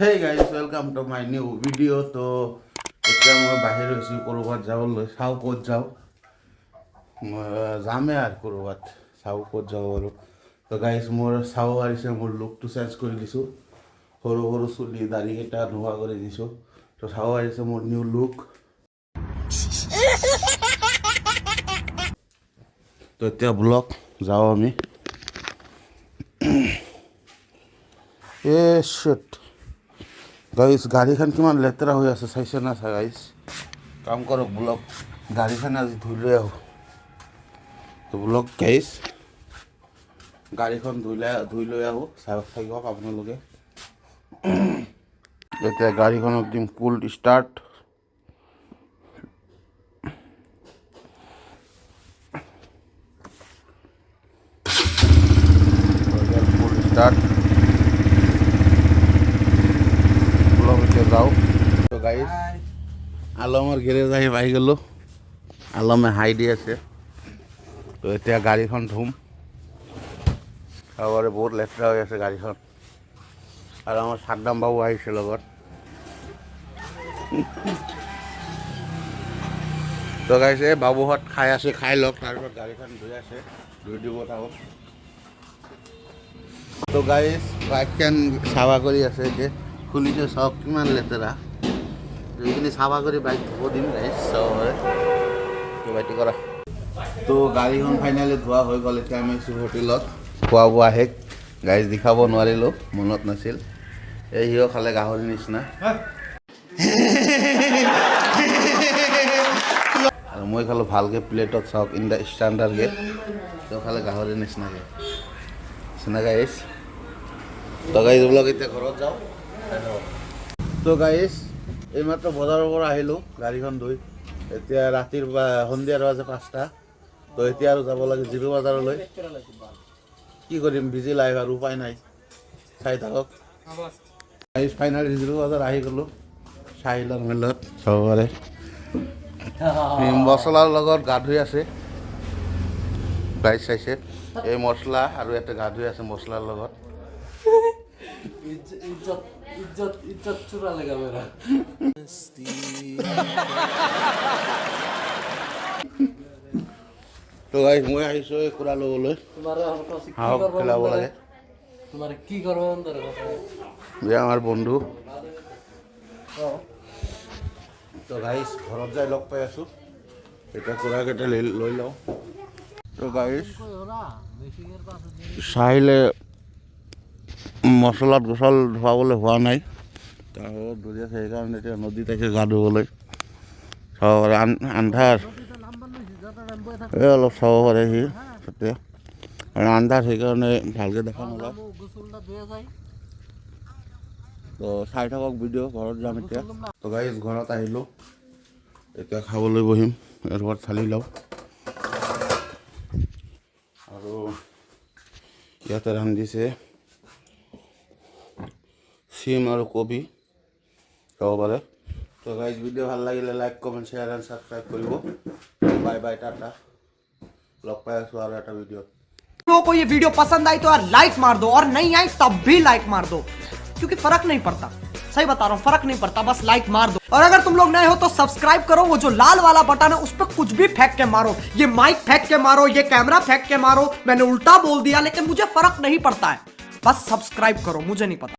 Hey guys, welcome to my new video. তো এতিয়া মই বাহিৰ হৈছোঁ ক'ৰবাত যাবলৈ, চাওঁ ক'ত যাওঁ, যামেই আৰু ক'ৰবাত চাওঁ ক'ত যাব আৰু। তো গাইজ মোৰ চাওঁ আহিছে, মোৰ লুকটো চেঞ্জ কৰি দিছোঁ, সৰু সৰু চুলি দাড়িকেইটা নোহোৱা কৰি দিছোঁ। তো চাওঁ আহিছে মোৰ নিউ লুক। তো এতিয়া ব্লগ যাওঁ আমি। শিট গাইজ গাড়ীখন কিমান লেতেৰা হৈ আছে চাইছে না গাইজ। কাম কৰক ব্লগ গাড়ীখন আজি ধুই লৈ আহোঁ। তো ব্লগ গাইজ গাড়ীখন ধুই লৈ আহোঁ, চাওক আপোনালোকে। এতিয়া গাড়ীখনক দিম ফুল ষ্টাৰ্ট। ফুল ষ্টাৰ্ট যাওঁ। তো গাইজ আলমৰ গেৰেজ আহি পাই গ'লোঁ, আলমে হাই দি আছে। তো এতিয়া গাড়ীখন ধুম, আৰু বহুত লেতেৰা হৈ আছে গাড়ীখন। আৰু আমাৰ চাদ্দাম বাবু আহিছে লগত। তো গাইজ এই বাবুহঁত খাই আছে, খাই লওক, তাৰপিছত গাড়ীখন ধুই আছে, ধুই দিব টাউন। তো গাইজ বাইকখন চাফা কৰি আছে, এতিয়া খুলিছে, চাওক কিমান লেতেৰা। এইখিনি চাফা কৰি বাইক ধুব দিম গাইজ, চবৰে বাইটি কৰা। তো গাড়ীখন ফাইনেলি ধোৱা হৈ গ'ল। এতিয়া আমি আছোঁ হোটেলত, খোৱা বোৱা শেষ। গাইজ দেখাব নোৱাৰিলোঁ, মনত নাছিল। এই সিও খালে গাহৰি নিচিনা, আৰু মই খালোঁ ভালকৈ প্লেটত, চাওক ইন দ্য ষ্টেণ্ডাৰ্ডকৈ। তেওঁ খালে গাহৰি নিচিনাকৈ চিনা গাইজ। তো গাইজ বোলক এতিয়া ঘৰত যাওঁ। তো গাইজ এইমাত্ৰ বজাৰৰ পৰা আহিলোঁ গাড়ীখন ধুই। এতিয়া ৰাতিৰ সন্ধিয়াৰ বাজে 5টা। তো এতিয়া আৰু যাব লাগে জিৰো বজাৰলৈ। কি কৰিম, বিজি লাইফ আৰু উপায় নাই, চাই থাকক। গাইজ ফাইনেলি জিৰো বজাৰ আহি গ'লোঁ, চাহিলৰ মেলত চবৰে মছলাৰ লগত গা ধুই আছে। গাইজ চাইছে এই মছলা, আৰু ইয়াতে গা ধুই আছে মছলাৰ লগত। इज्जत चुरा लेगा मेरा। তো গাইজ মই আহিছোঁ এই কুৰা ল'বলৈ, হাঁহক খেলাব লাগে। तुम्हारे की करबो अंदर যে আমাৰ বন্ধু। তো গাইজ ঘৰত যাই লগ পাই আছোঁ, এতিয়া কুৰাকেইটা লৈ লওঁ। তো গাইজ চাহিলে মছলাত গোচল ধুৱাবলৈ হোৱা নাই, তাৰপিছত ধৰি আছে, সেইকাৰণে এতিয়া নদীত আহিছে গা ধুবলৈ। চাব পাৰে আন্ধাৰ, এই অলপ চাব পাৰে সি তাতে, আৰু আন্ধাৰ সেইকাৰণে ভালকৈ দেখা নাযায়। তো চাই থাকক ভিডিঅ', ঘৰত যাম এতিয়া। তো গাইজ ঘৰত আহিলোঁ, এতিয়া খাবলৈ বহিম, ঘৰত থালি লওঁ। আৰু ইয়াতে ৰান্ধিছে চিম আৰু কবি, খাব পাৰে। তো গাইজ ভিডিঅ' ভাল লাগিলে like comment share and subscribe কৰিব। বাই বাই, টাটা, লগ পাই আছোঁ আৰু এটা ভিডিঅ'ত। लोगों को ये वीडियो पसंद आई तो यार लाइक मार दो, और नहीं आई तब भी लाइक मार दो, क्योंकि फर्क नहीं पड़ता। सही बता रहा हूँ, फर्क नहीं पड़ता, बस लाइक मार दो। और अगर तुम लोग नए हो तो सब्सक्राइब करो, वो जो लाल वाला बटन है उस पर कुछ भी फेंक के मारो, ये माइक फेंक के मारो, ये कैमरा फेंक के मारो, मैंने उल्टा बोल दिया लेकिन मुझे फर्क नहीं पड़ता है, बस सब्सक्राइब करो, मुझे नहीं पता।